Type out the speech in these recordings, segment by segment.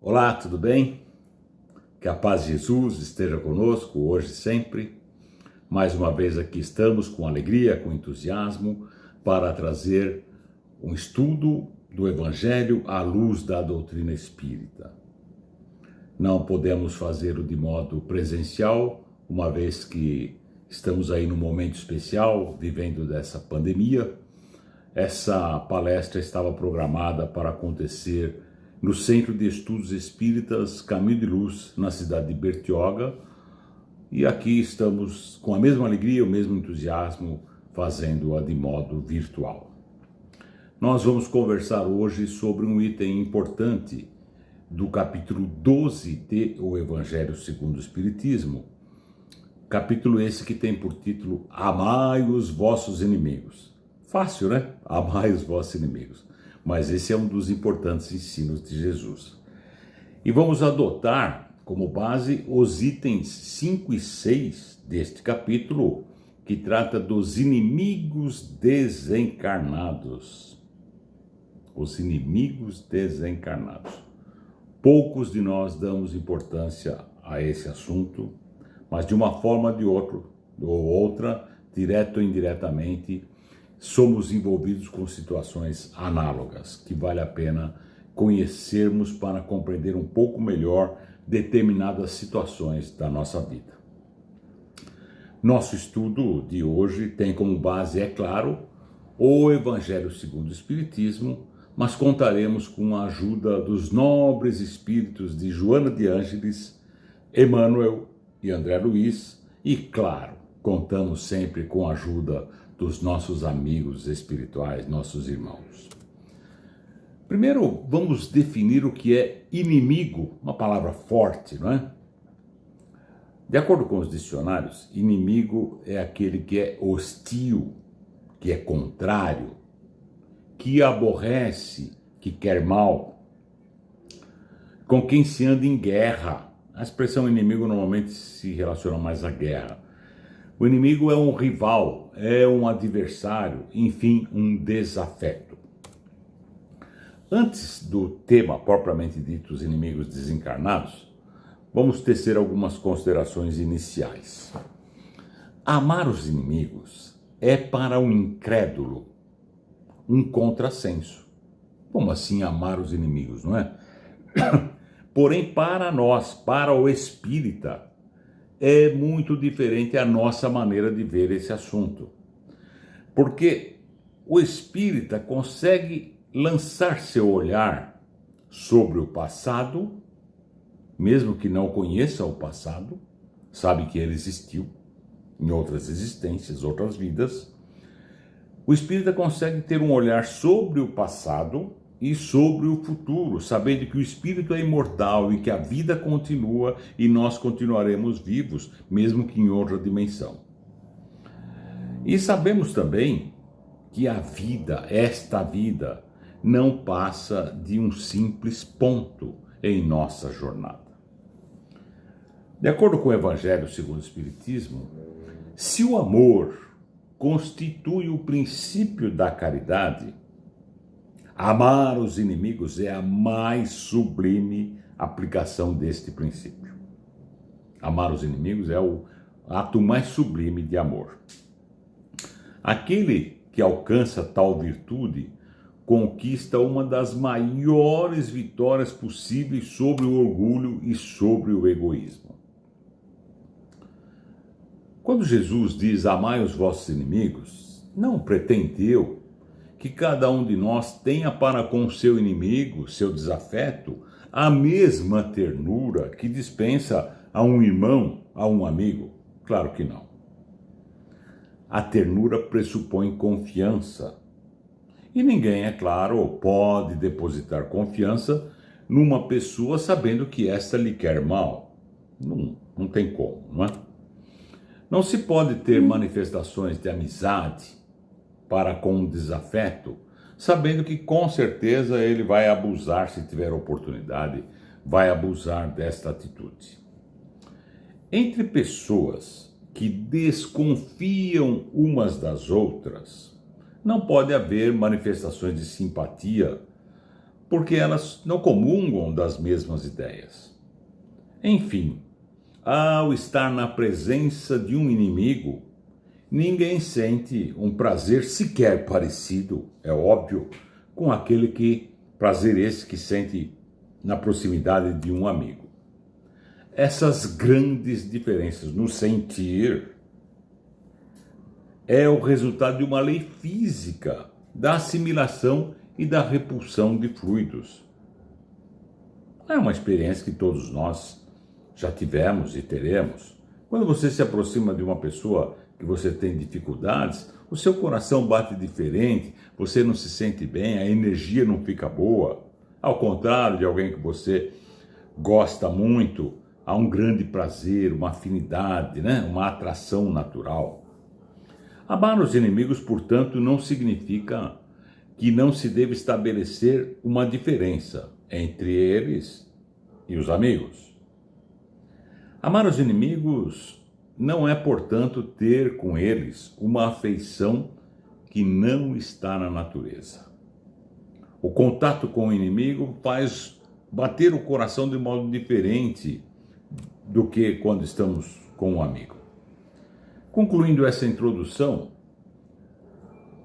Olá, tudo bem? Que a paz de Jesus esteja conosco hoje e sempre. Mais uma vez aqui estamos com alegria, com entusiasmo, para trazer um estudo do Evangelho à luz da doutrina espírita. Não podemos fazê-lo de modo presencial, uma vez que estamos aí num momento especial, vivendo dessa pandemia. Essa palestra estava programada para acontecer no Centro de Estudos Espíritas Caminho de Luz, na cidade de Bertioga, e aqui estamos com a mesma alegria, o mesmo entusiasmo, fazendo-a de modo virtual. Nós vamos conversar hoje sobre um item importante do capítulo 12 de O Evangelho segundo o Espiritismo, capítulo esse que tem por título Amai os vossos inimigos. Fácil, né? Amai os vossos inimigos. Mas esse é um dos importantes ensinos de Jesus. E vamos adotar como base os itens 5 e 6 deste capítulo, que trata dos inimigos desencarnados. Os inimigos desencarnados. Poucos de nós damos importância a esse assunto, mas de uma forma ou de outra, direto ou indiretamente, somos envolvidos com situações análogas, que vale a pena conhecermos para compreender um pouco melhor determinadas situações da nossa vida. Nosso estudo de hoje tem como base, é claro, o Evangelho segundo o Espiritismo, mas contaremos com a ajuda dos nobres espíritos de Joana de Ângeles, Emmanuel e André Luiz, e claro, contamos sempre com a ajuda dos nossos amigos espirituais, nossos irmãos. Primeiro, vamos definir o que é inimigo, uma palavra forte, não é? De acordo com os dicionários, inimigo é aquele que é hostil, que é contrário, que aborrece, que quer mal, com quem se anda em guerra. A expressão inimigo normalmente se relaciona mais à guerra. O inimigo é um rival, é um adversário, enfim, um desafeto. Antes do tema propriamente dito, os inimigos desencarnados, vamos tecer algumas considerações iniciais. Amar os inimigos é para o incrédulo um contrassenso. Como assim amar os inimigos, não é? Porém, para nós, para o espírita, é muito diferente a nossa maneira de ver esse assunto. Porque o espírita consegue lançar seu olhar sobre o passado, mesmo que não conheça o passado, sabe que ele existiu em outras existências, outras vidas. O espírita consegue ter um olhar sobre o passado e sobre o futuro, sabendo que o espírito é imortal e que a vida continua e nós continuaremos vivos, mesmo que em outra dimensão. E sabemos também que a vida, esta vida, não passa de um simples ponto em nossa jornada. De acordo com o Evangelho segundo o Espiritismo, se o amor constitui o princípio da caridade, amar os inimigos é a mais sublime aplicação deste princípio. Amar os inimigos é o ato mais sublime de amor. Aquele que alcança tal virtude conquista uma das maiores vitórias possíveis sobre o orgulho e sobre o egoísmo. Quando Jesus diz amai os vossos inimigos, não pretendeu que cada um de nós tenha para com o seu inimigo, seu desafeto, a mesma ternura que dispensa a um irmão, a um amigo. Claro que não. A ternura pressupõe confiança. E ninguém, é claro, pode depositar confiança numa pessoa sabendo que esta lhe quer mal. Não tem como, não é? Não se pode ter manifestações de amizade para com um desafeto, sabendo que com certeza ele vai abusar, se tiver oportunidade, vai abusar desta atitude. Entre pessoas que desconfiam umas das outras, não pode haver manifestações de simpatia, porque elas não comungam das mesmas ideias. Enfim, ao estar na presença de um inimigo, ninguém sente um prazer sequer parecido, é óbvio, com prazer esse que sente na proximidade de um amigo. Essas grandes diferenças no sentir é o resultado de uma lei física da assimilação e da repulsão de fluidos. É uma experiência que todos nós já tivemos e teremos. Quando você se aproxima de uma pessoa que você tem dificuldades, o seu coração bate diferente, você não se sente bem, a energia não fica boa. Ao contrário de alguém que você gosta muito, há um grande prazer, uma afinidade, uma atração natural. Amar os inimigos, portanto, não significa que não se deve estabelecer uma diferença entre eles e os amigos. Amar os inimigos não é, portanto, ter com eles uma afeição que não está na natureza. O contato com o inimigo faz bater o coração de modo diferente do que quando estamos com um amigo. Concluindo essa introdução,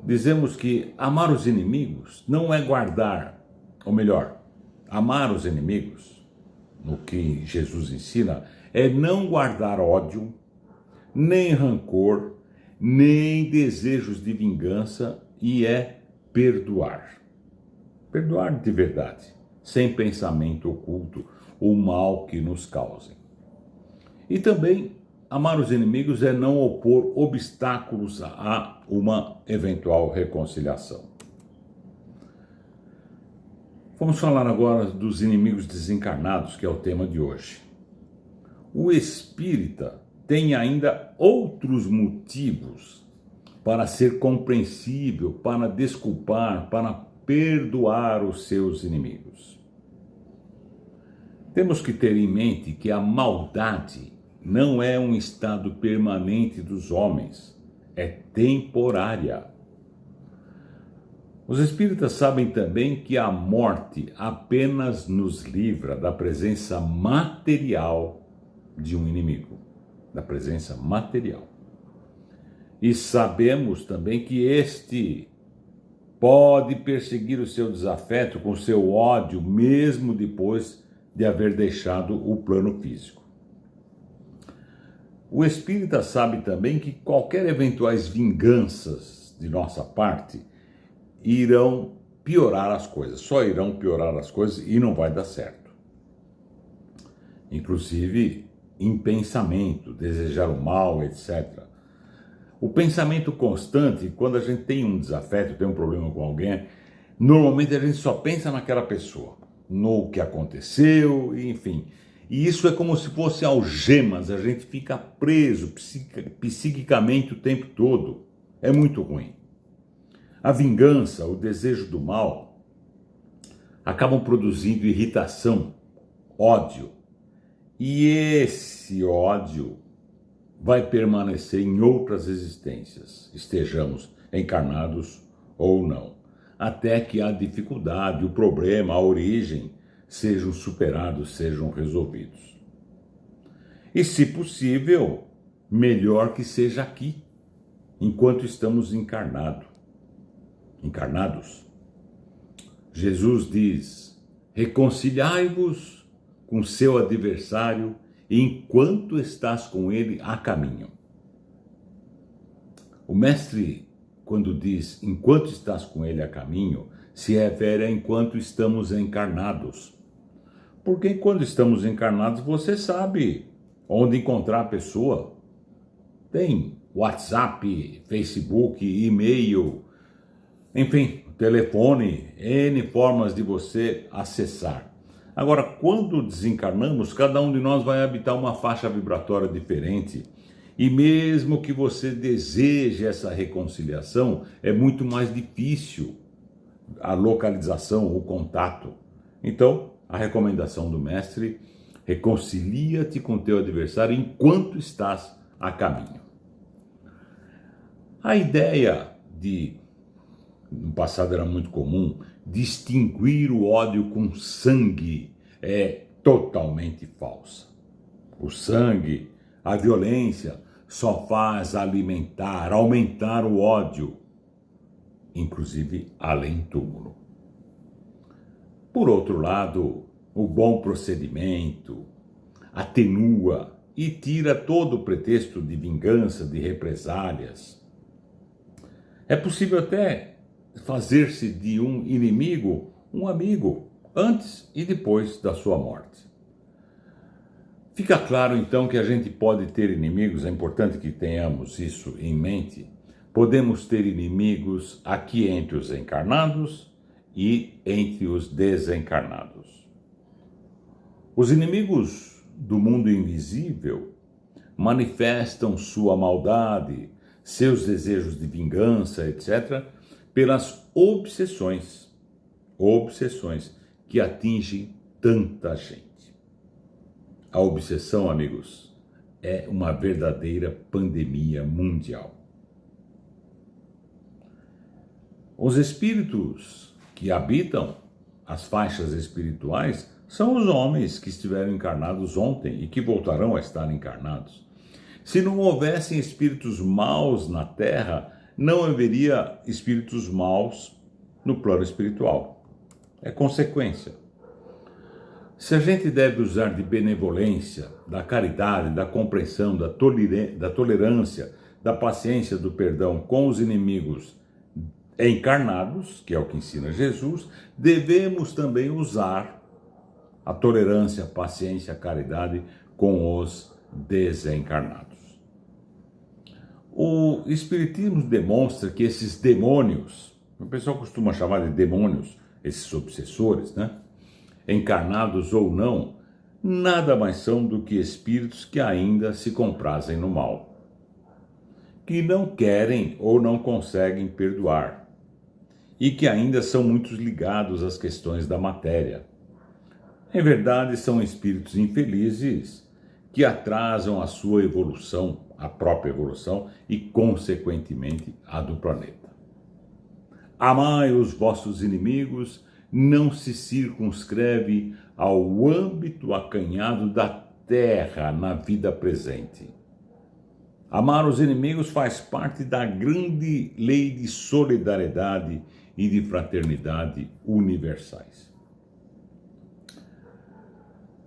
dizemos que amar os inimigos não é guardar, ou melhor, amar os inimigos, no que Jesus ensina, é não guardar ódio, nem rancor, nem desejos de vingança, e é perdoar. Perdoar de verdade, sem pensamento oculto, o mal que nos causem. E também amar os inimigos é não opor obstáculos a uma eventual reconciliação. Vamos falar agora dos inimigos desencarnados, que é o tema de hoje. O espírita tem ainda outros motivos para ser compreensível, para desculpar, para perdoar os seus inimigos. Temos que ter em mente que a maldade não é um estado permanente dos homens, é temporária. Os espíritas sabem também que a morte apenas nos livra da presença material de um inimigo, da presença material. E sabemos também que este pode perseguir o seu desafeto com seu ódio, mesmo depois de haver deixado o plano físico. O espírita sabe também que qualquer eventuais vinganças de nossa parte irão piorar as coisas, só irão piorar as coisas e não vai dar certo. Inclusive em pensamento, desejar o mal, etc. O pensamento constante, quando a gente tem um desafeto, tem um problema com alguém, normalmente a gente só pensa naquela pessoa, no que aconteceu, enfim. E isso é como se fosse algemas, a gente fica preso psiquicamente o tempo todo. É muito ruim. A vingança, o desejo do mal, acabam produzindo irritação, ódio. E esse ódio vai permanecer em outras existências, estejamos encarnados ou não, até que a dificuldade, o problema, a origem sejam superados, sejam resolvidos. E, se possível, melhor que seja aqui, enquanto estamos encarnados. Jesus diz: reconciliai-vos com seu adversário enquanto estás com ele a caminho. O mestre, quando diz enquanto estás com ele a caminho, se refere a enquanto estamos encarnados. Porque quando estamos encarnados, você sabe onde encontrar a pessoa. Tem WhatsApp, Facebook, e-mail, enfim, telefone, N formas de você acessar. Agora, quando desencarnamos, cada um de nós vai habitar uma faixa vibratória diferente. E mesmo que você deseje essa reconciliação, é muito mais difícil a localização, o contato. Então, a recomendação do mestre: reconcilia-te com teu adversário enquanto estás a caminho. A ideia de no passado era muito comum, distinguir o ódio com sangue é totalmente falsa. O sangue, a violência, só faz alimentar, aumentar o ódio, inclusive além túmulo. Por outro lado, o bom procedimento atenua e tira todo o pretexto de vingança, de represálias. É possível até fazer-se de um inimigo um amigo, antes e depois da sua morte. Fica claro então que a gente pode ter inimigos, é importante que tenhamos isso em mente. Podemos ter inimigos aqui entre os encarnados e entre os desencarnados. Os inimigos do mundo invisível manifestam sua maldade, seus desejos de vingança, etc., pelas obsessões que atingem tanta gente. A obsessão, amigos, é uma verdadeira pandemia mundial. Os espíritos que habitam as faixas espirituais são os homens que estiveram encarnados ontem e que voltarão a estar encarnados. Se não houvessem espíritos maus na Terra, não haveria espíritos maus no plano espiritual. É consequência. Se a gente deve usar de benevolência, da caridade, da compreensão, da tolerância, da paciência, do perdão com os inimigos encarnados, que é o que ensina Jesus, devemos também usar a tolerância, a paciência, a caridade com os desencarnados. O Espiritismo demonstra que esses demônios, o pessoal costuma chamar de demônios, esses obsessores, né? Encarnados ou não, nada mais são do que espíritos que ainda se comprazem no mal, que não querem ou não conseguem perdoar e que ainda são muito ligados às questões da matéria. Em verdade, são espíritos infelizes que atrasam a sua evolução, a própria evolução e, consequentemente, a do planeta. Amai os vossos inimigos, não se circunscreve ao âmbito acanhado da terra na vida presente. Amar os inimigos faz parte da grande lei de solidariedade e de fraternidade universais.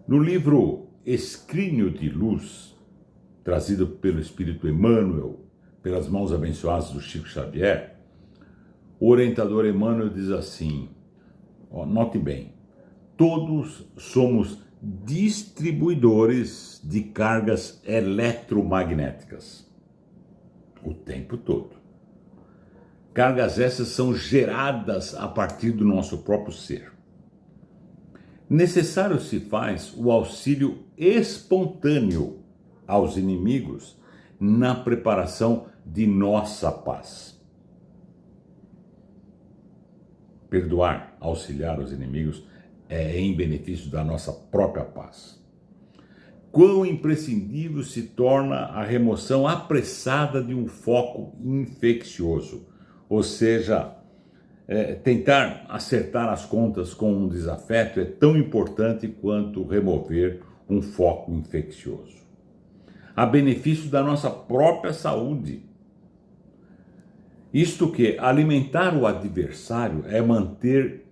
No livro Escrínio de Luz, trazido pelo Espírito Emmanuel, pelas mãos abençoadas do Chico Xavier, o orientador Emmanuel diz assim, note bem, todos somos distribuidores de cargas eletromagnéticas o tempo todo. Cargas essas são geradas a partir do nosso próprio ser. Necessário se faz o auxílio espontâneo aos inimigos na preparação de nossa paz. Perdoar, auxiliar os inimigos é em benefício da nossa própria paz. Quão imprescindível se torna a remoção apressada de um foco infeccioso, ou seja, tentar acertar as contas com um desafeto é tão importante quanto remover um foco infeccioso. A benefício da nossa própria saúde. Isto que alimentar o adversário é manter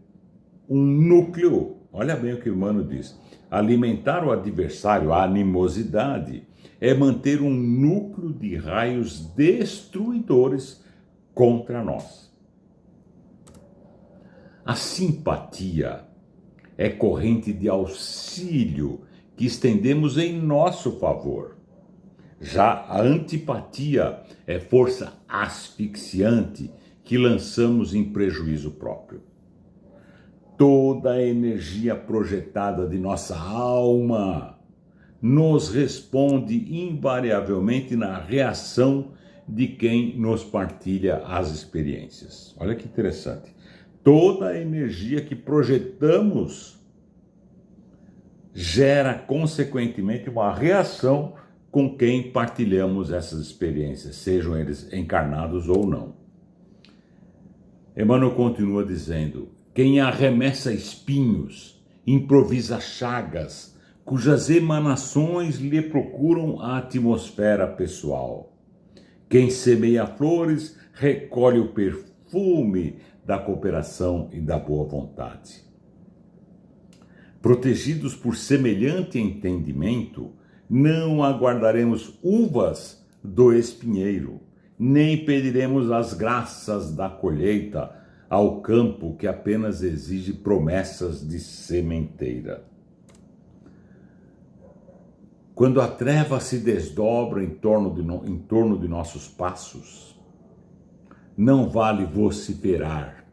um núcleo, olha bem o que o Emmanuel diz, alimentar o adversário, a animosidade, é manter um núcleo de raios destruidores contra nós. A simpatia é corrente de auxílio que estendemos em nosso favor. Já a antipatia é força asfixiante que lançamos em prejuízo próprio. Toda a energia projetada de nossa alma nos responde invariavelmente na reação de quem nos partilha as experiências. Olha que interessante. Toda a energia que projetamos gera, consequentemente, uma reação com quem partilhamos essas experiências, sejam eles encarnados ou não. Emmanuel continua dizendo: quem arremessa espinhos, improvisa chagas, cujas emanações lhe procuram a atmosfera pessoal. Quem semeia flores, recolhe o perfume da cooperação e da boa vontade. Protegidos por semelhante entendimento, não aguardaremos uvas do espinheiro, nem pediremos as graças da colheita ao campo que apenas exige promessas de sementeira. Quando a treva se desdobra em torno de nossos passos, não vale vociferar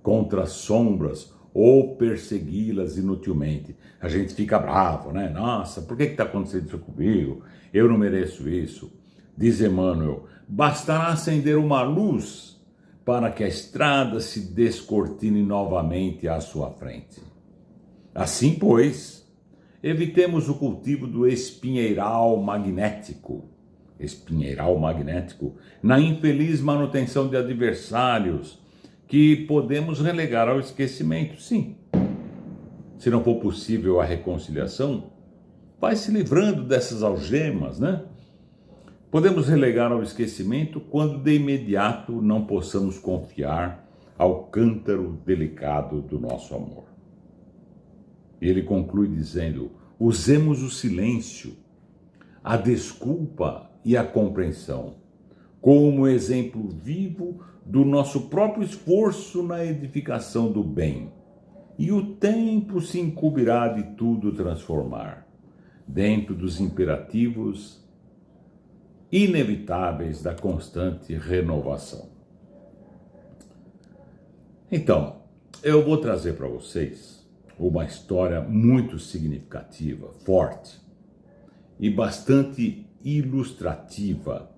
contra as sombras ou persegui-las inutilmente. A gente fica bravo, né? Nossa, por que está acontecendo isso comigo? Eu não mereço isso. Diz Emmanuel: bastará acender uma luz para que a estrada se descortine novamente à sua frente. Assim, pois, evitemos o cultivo do espinheiral magnético, na infeliz manutenção de adversários que podemos relegar ao esquecimento. Sim, se não for possível a reconciliação, vai se livrando dessas algemas, né? Podemos relegar ao esquecimento quando de imediato não possamos confiar ao cântaro delicado do nosso amor. E ele conclui dizendo: usemos o silêncio, a desculpa e a compreensão como exemplo vivo do nosso próprio esforço na edificação do bem. E o tempo se incumbirá de tudo transformar, dentro dos imperativos inevitáveis da constante renovação. Então, eu vou trazer para vocês uma história muito significativa, forte e bastante ilustrativa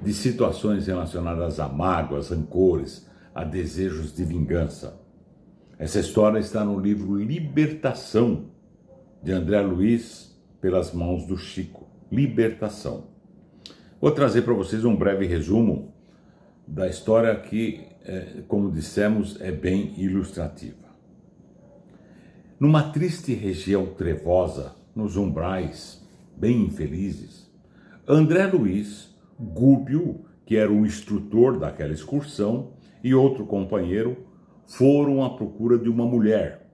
de situações relacionadas a mágoas, rancores, a desejos de vingança. Essa história está no livro Libertação, de André Luiz, pelas mãos do Chico. Libertação. Vou trazer para vocês um breve resumo da história que, como dissemos, é bem ilustrativa. Numa triste região trevosa, nos umbrais bem infelizes, André Luiz, Gúbio, que era o instrutor daquela excursão, e outro companheiro foram à procura de uma mulher.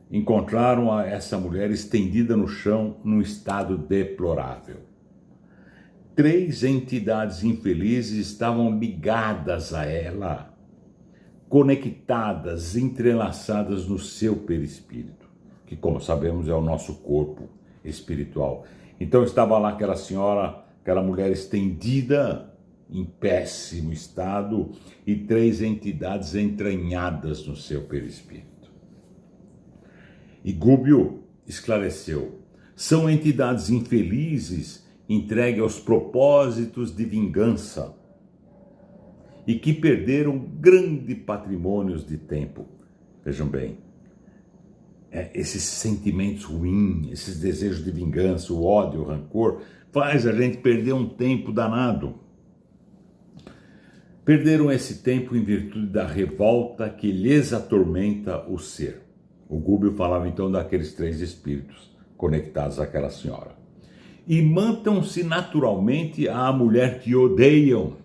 Encontraram essa mulher estendida no chão num estado deplorável. 3 entidades infelizes estavam ligadas a ela, conectadas, entrelaçadas no seu perispírito, que, como sabemos, é o nosso corpo espiritual. Então estava lá aquela senhora, aquela mulher estendida em péssimo estado e 3 entidades entranhadas no seu perispírito. E Gúbio esclareceu: são entidades infelizes entregues aos propósitos de vingança e que perderam grandes patrimônios de tempo. Vejam bem, esses sentimentos ruins, esses desejos de vingança, o ódio, o rancor, faz a gente perder um tempo danado. Perderam esse tempo em virtude da revolta que lhes atormenta o ser. O Gúbio falava então daqueles 3 espíritos conectados àquela senhora. E mantam-se naturalmente à mulher que odeiam.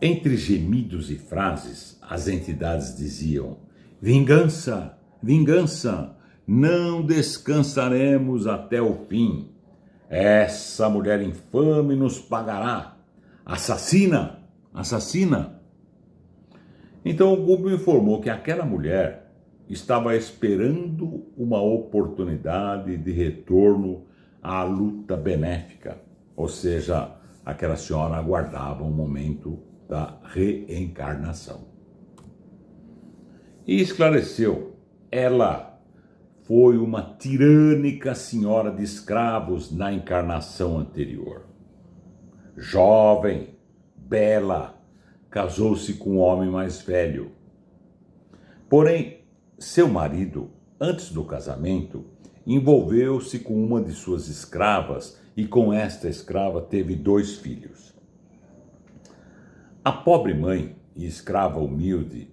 Entre gemidos e frases, as entidades diziam: vingança, vingança, não descansaremos até o fim. Essa mulher infame nos pagará. Assassina, assassina. Então o Gúbio informou que aquela mulher estava esperando uma oportunidade de retorno à luta benéfica, ou seja, aquela senhora aguardava o momento da reencarnação. E esclareceu: ela foi uma tirânica senhora de escravos na encarnação anterior. Jovem, bela, casou-se com um homem mais velho. Porém, seu marido, antes do casamento, envolveu-se com uma de suas escravas e com esta escrava teve 2 filhos. A pobre mãe e escrava humilde,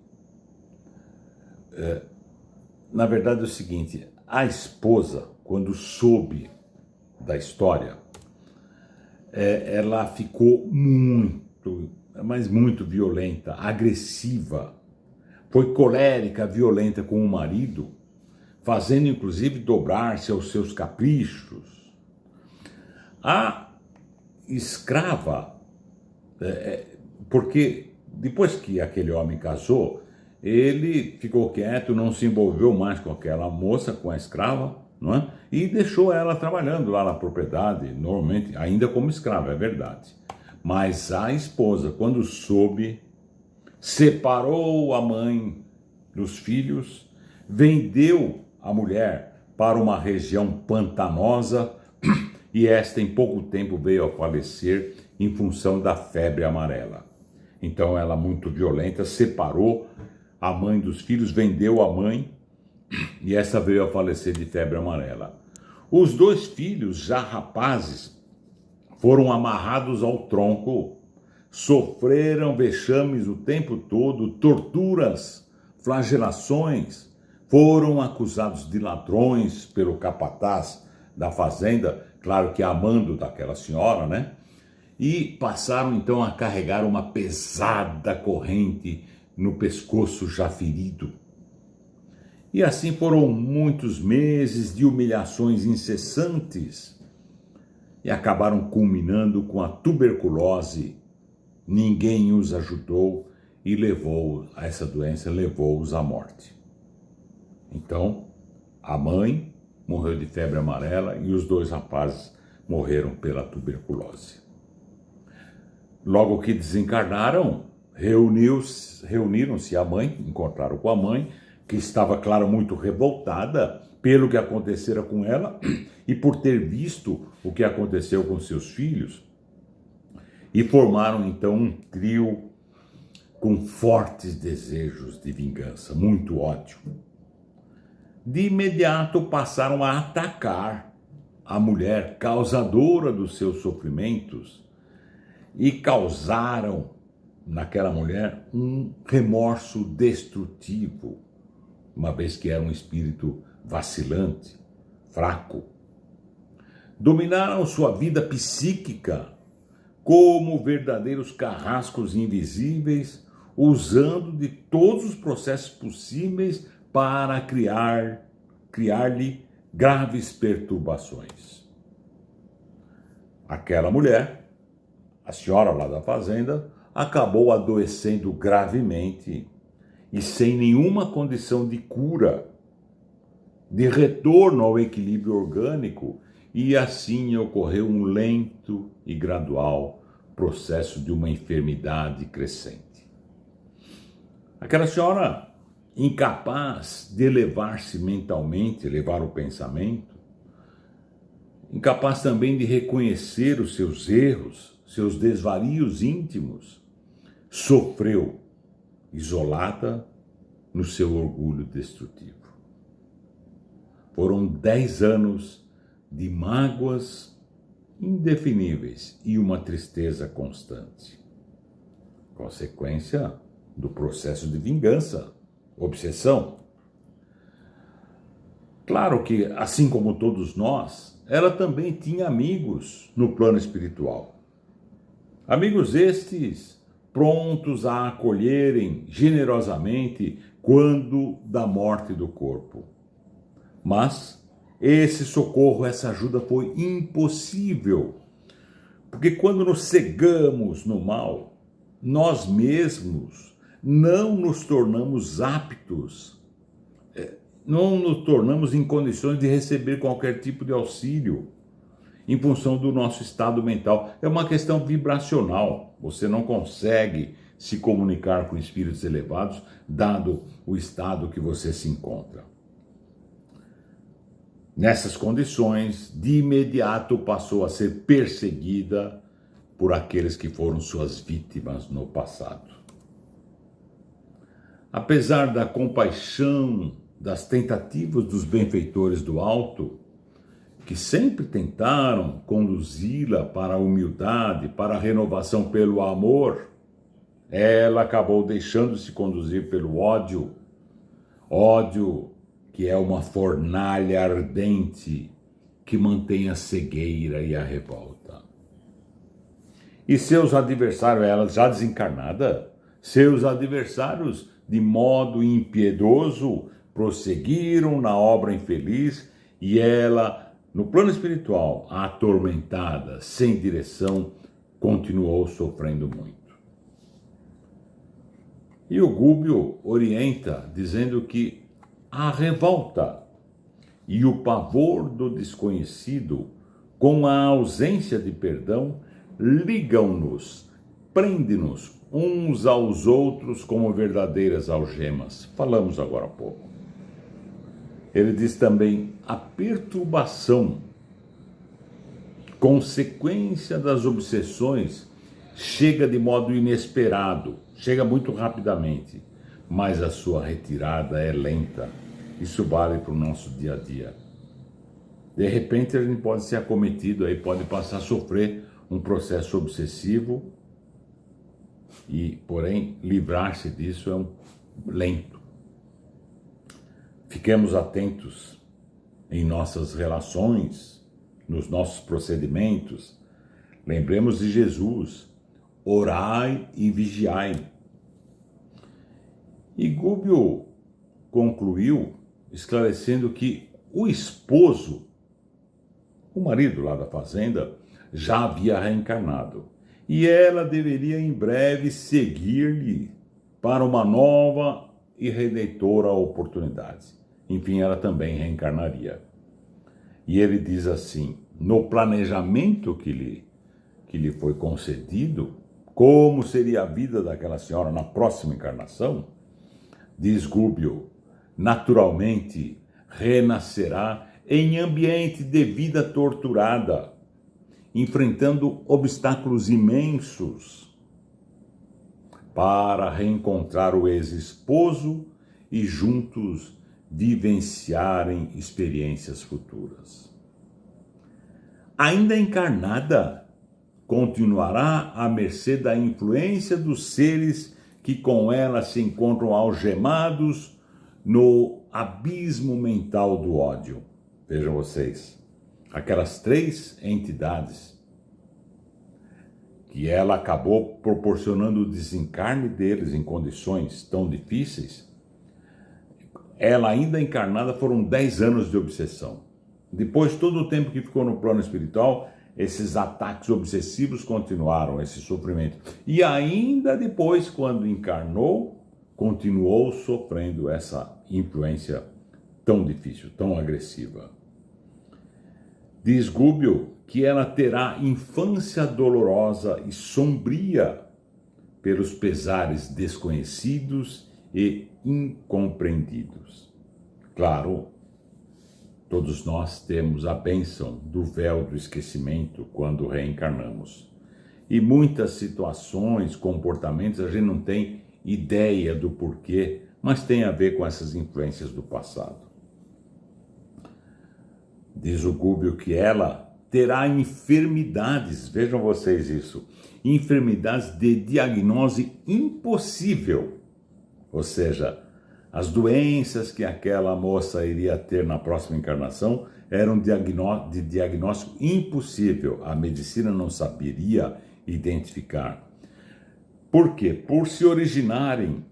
na verdade é o seguinte, a esposa, quando soube da história, ela ficou muito, mas muito violenta, agressiva, foi colérica, violenta com o marido, fazendo inclusive dobrar-se aos seus caprichos. A escrava, porque depois que aquele homem casou, ele ficou quieto, não se envolveu mais com aquela moça, com a escrava, não é? E deixou ela trabalhando lá na propriedade, normalmente, ainda como escrava, é verdade. Mas a esposa, quando soube, separou a mãe dos filhos, vendeu a mulher para uma região pantanosa e esta em pouco tempo veio a falecer em função da febre amarela. Então ela, muito violenta, separou a mãe dos filhos, vendeu a mãe e essa veio a falecer de febre amarela. Os 2 filhos, já rapazes, foram amarrados ao tronco, sofreram vexames o tempo todo, torturas, flagelações, foram acusados de ladrões pelo capataz da fazenda, claro que amando daquela senhora, né? E passaram então a carregar uma pesada corrente no pescoço já ferido. E assim foram muitos meses de humilhações incessantes e acabaram culminando com a tuberculose. Ninguém os ajudou e essa doença levou-os à morte. Então, a mãe morreu de febre amarela e os 2 rapazes morreram pela tuberculose. Logo que desencarnaram, reuniram-se a mãe, encontraram com a mãe, que estava, claro, muito revoltada pelo que acontecera com ela e por ter visto o que aconteceu com seus filhos, e formaram então um trio com fortes desejos de vingança, muito ódio. De imediato passaram a atacar a mulher causadora dos seus sofrimentos e causaram naquela mulher um remorso destrutivo, uma vez que era um espírito vacilante, fraco. Dominaram sua vida psíquica como verdadeiros carrascos invisíveis, usando de todos os processos possíveis para criar-lhe graves perturbações. Aquela mulher, a senhora lá da fazenda, acabou adoecendo gravemente e sem nenhuma condição de cura, de retorno ao equilíbrio orgânico, e assim ocorreu um lento e gradual processo de uma enfermidade crescente. Aquela senhora, incapaz de elevar-se mentalmente, elevar o pensamento, incapaz também de reconhecer os seus erros, seus desvarios íntimos, sofreu, isolada no seu orgulho destrutivo. Foram 10 anos de mágoas indefiníveis e uma tristeza constante. Consequência do processo de vingança, obsessão. Claro que, assim como todos nós, ela também tinha amigos no plano espiritual. Amigos estes prontos a acolherem generosamente quando da morte do corpo. Mas esse socorro, essa ajuda foi impossível, porque quando nos cegamos no mal, nós mesmos não nos tornamos aptos, não nos tornamos em condições de receber qualquer tipo de auxílio em função do nosso estado mental. É uma questão vibracional, você não consegue se comunicar com espíritos elevados, dado o estado que você se encontra. Nessas condições, de imediato passou a ser perseguida por aqueles que foram suas vítimas no passado. Apesar da compaixão, das tentativas dos benfeitores do alto, que sempre tentaram conduzi-la para a humildade, para a renovação pelo amor, Ela acabou deixando-se conduzir pelo ódio, ódio que é uma fornalha ardente que mantém a cegueira e a revolta. E seus adversários, ela já desencarnada, seus adversários, de modo impiedoso, prosseguiram na obra infeliz e ela, no plano espiritual, atormentada, sem direção, continuou sofrendo muito. E o Gúbio orienta, dizendo que a revolta e o pavor do desconhecido, com a ausência de perdão, ligam-nos, prendem-nos uns aos outros como verdadeiras algemas. Falamos agora há pouco. Ele diz também a perturbação, consequência das obsessões, chega de modo inesperado, chega muito rapidamente, mas a sua retirada é lenta. Isso vale para o nosso dia a dia. De repente ele pode ser acometido, aí pode passar a sofrer um processo obsessivo e, porém, livrar-se disso é lento. Fiquemos atentos em nossas relações, nos nossos procedimentos. Lembremos de Jesus, orai e vigiai. E Gúbio concluiu esclarecendo que o esposo, o marido lá da fazenda, já havia reencarnado e ela deveria em breve seguir-lhe para uma nova e redentora oportunidade. Enfim, ela também reencarnaria. E ele diz assim, no planejamento que lhe foi concedido, como seria a vida daquela senhora na próxima encarnação, diz Gúbio, naturalmente renascerá em ambiente de vida torturada, enfrentando obstáculos imensos para reencontrar o ex-esposo e juntos vivenciarem experiências futuras. Ainda encarnada, continuará à mercê da influência dos seres que com ela se encontram algemados no abismo mental do ódio. Vejam vocês, aquelas três entidades que ela acabou proporcionando o desencarne deles em condições tão difíceis, ela ainda encarnada foram 10 anos de obsessão. Depois, todo o tempo que ficou no plano espiritual, esses ataques obsessivos continuaram, esse sofrimento. E ainda depois, quando encarnou, continuou sofrendo essa influência tão difícil, tão agressiva. Diz Gúbio que ela terá infância dolorosa e sombria pelos pesares desconhecidos e incompreendidos. Claro, todos nós temos a bênção do véu do esquecimento quando reencarnamos. E muitas situações, comportamentos, a gente não tem ideia do porquê, mas tem a ver com essas influências do passado. Diz o Gúbio que ela terá enfermidades, vejam vocês isso, enfermidades de diagnose impossível, ou seja, as doenças que aquela moça iria ter na próxima encarnação eram de diagnóstico impossível, a medicina não saberia identificar. Por quê? Por se originarem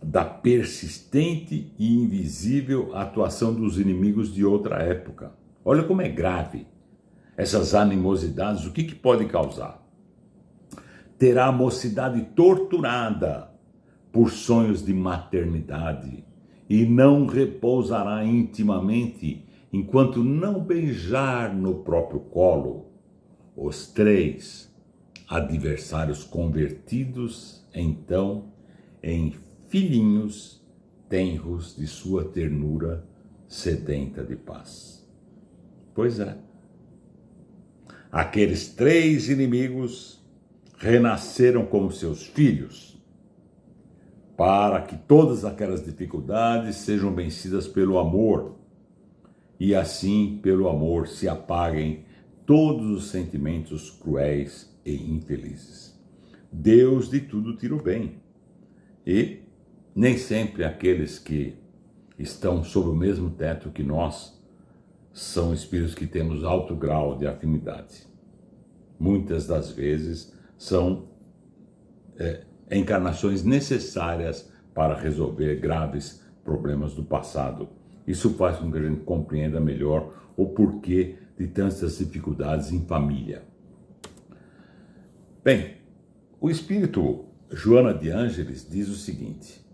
da persistente e invisível atuação dos inimigos de outra época. Olha como é grave essas animosidades, o que pode causar? Terá a mocidade torturada por sonhos de maternidade e não repousará intimamente enquanto não beijar no próprio colo os três adversários convertidos, então, em filhinhos tenros de sua ternura sedenta de paz. Pois é. Aqueles três inimigos renasceram como seus filhos, para que todas aquelas dificuldades sejam vencidas pelo amor, e assim, pelo amor, se apaguem todos os sentimentos cruéis e infelizes. Deus de tudo tira o bem. E nem sempre aqueles que estão sob o mesmo teto que nós são espíritos que temos alto grau de afinidade. Muitas das vezes são encarnações necessárias para resolver graves problemas do passado. Isso faz com que a gente compreenda melhor o porquê de tantas dificuldades em família. Bem, o espírito Joana de Ângeles diz o seguinte: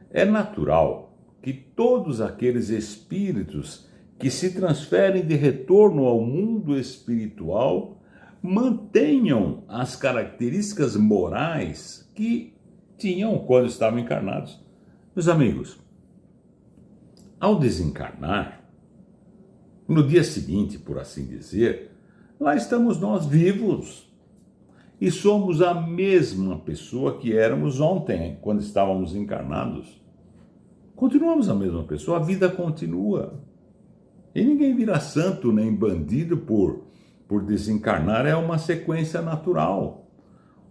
é natural que todos aqueles espíritos que se transferem de retorno ao mundo espiritual mantenham as características morais que tinham quando estavam encarnados. Meus amigos, ao desencarnar, no dia seguinte, por assim dizer, lá estamos nós vivos e somos a mesma pessoa que éramos ontem, quando estávamos encarnados. Continuamos a mesma pessoa, a vida continua. E ninguém vira santo nem bandido por desencarnar, é uma sequência natural.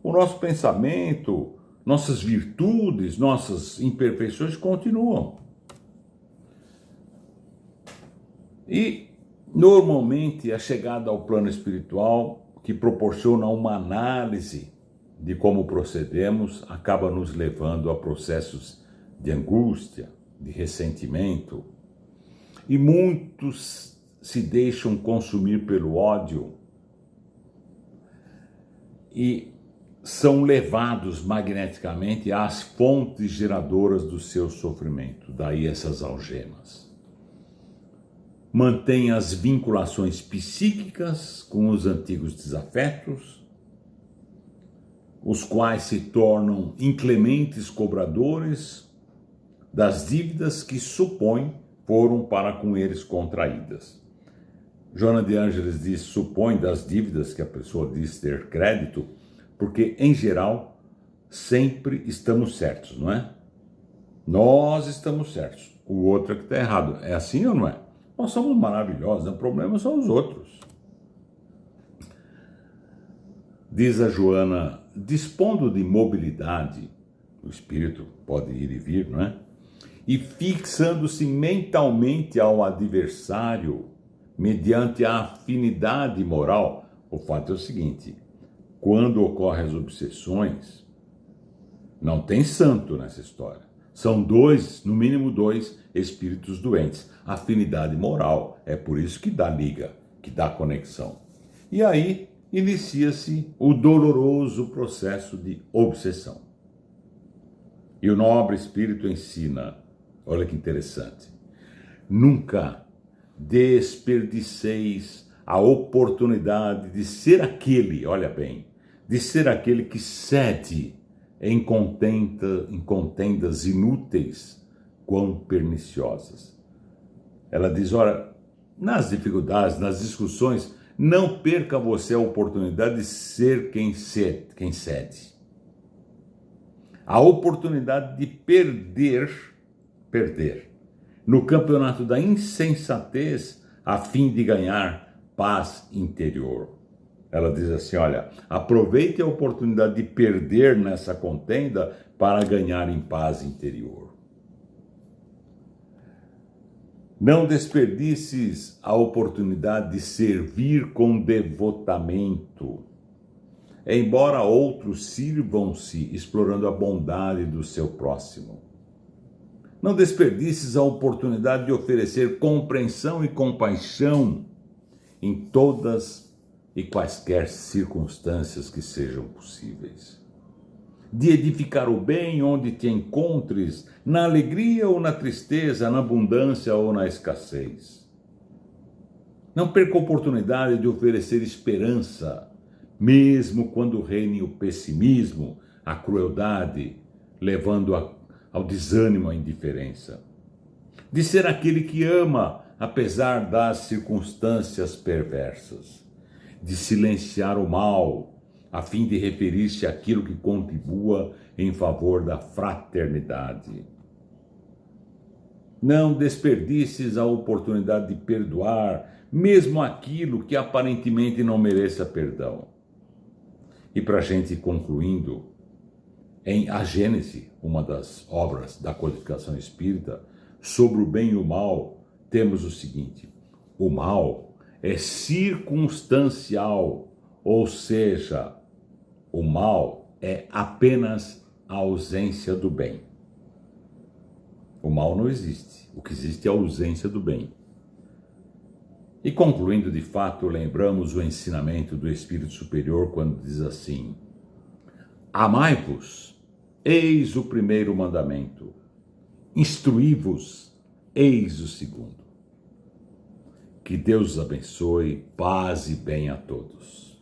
O nosso pensamento, nossas virtudes, nossas imperfeições continuam. E, normalmente, a chegada ao plano espiritual, que proporciona uma análise de como procedemos, acaba nos levando a processos de angústia, de ressentimento. E muitos se deixam consumir pelo ódio e são levados magneticamente às fontes geradoras do seu sofrimento. Daí essas algemas. Mantém as vinculações psíquicas com os antigos desafetos, os quais se tornam inclementes cobradores das dívidas que supõem foram para com eles contraídas. Joana de Ângeles diz, supõe das dívidas que a pessoa diz ter crédito, porque, em geral, sempre estamos certos, não é? Nós estamos certos, o outro é que está errado. É assim ou não é? Nós somos maravilhosos, o problema são os outros. Diz a Joana, dispondo de mobilidade, o espírito pode ir e vir, não é? E fixando-se mentalmente ao adversário, mediante a afinidade moral, o fato é o seguinte: quando ocorrem as obsessões, não tem santo nessa história. São dois, no mínimo dois, espíritos doentes. Afinidade moral, é por isso que dá liga, que dá conexão. E aí inicia-se o doloroso processo de obsessão. E o nobre espírito ensina, olha que interessante, nunca desperdiceis a oportunidade de ser aquele, olha bem, de ser aquele que cede em contendas inúteis, quão perniciosas. Ela diz, ora, nas dificuldades, nas discussões, não perca você a oportunidade de ser quem cede. A oportunidade de perder no campeonato da insensatez a fim de ganhar paz interior. Ela diz assim, olha, aproveite a oportunidade de perder nessa contenda para ganhar em paz interior. Não desperdices a oportunidade de servir com devotamento, embora outros sirvam-se explorando a bondade do seu próximo. Não desperdices a oportunidade de oferecer compreensão e compaixão em todas e quaisquer circunstâncias que sejam possíveis. De edificar o bem onde te encontres, na alegria ou na tristeza, na abundância ou na escassez. Não perca a oportunidade de oferecer esperança, mesmo quando reine o pessimismo, a crueldade, levando ao desânimo, à indiferença. De ser aquele que ama, apesar das circunstâncias perversas. De silenciar o mal, a fim de referir-se àquilo que contribua em favor da fraternidade. Não desperdices a oportunidade de perdoar, mesmo aquilo que aparentemente não mereça perdão. E para a gente ir concluindo, em A Gênese, uma das obras da codificação espírita, sobre o bem e o mal, temos o seguinte: o mal é circunstancial, ou seja, o mal é apenas a ausência do bem. O mal não existe, o que existe é a ausência do bem. E concluindo, de fato, lembramos o ensinamento do Espírito Superior quando diz assim: amai-vos, eis o primeiro mandamento, instruí-vos, eis o segundo. Que Deus os abençoe, paz e bem a todos.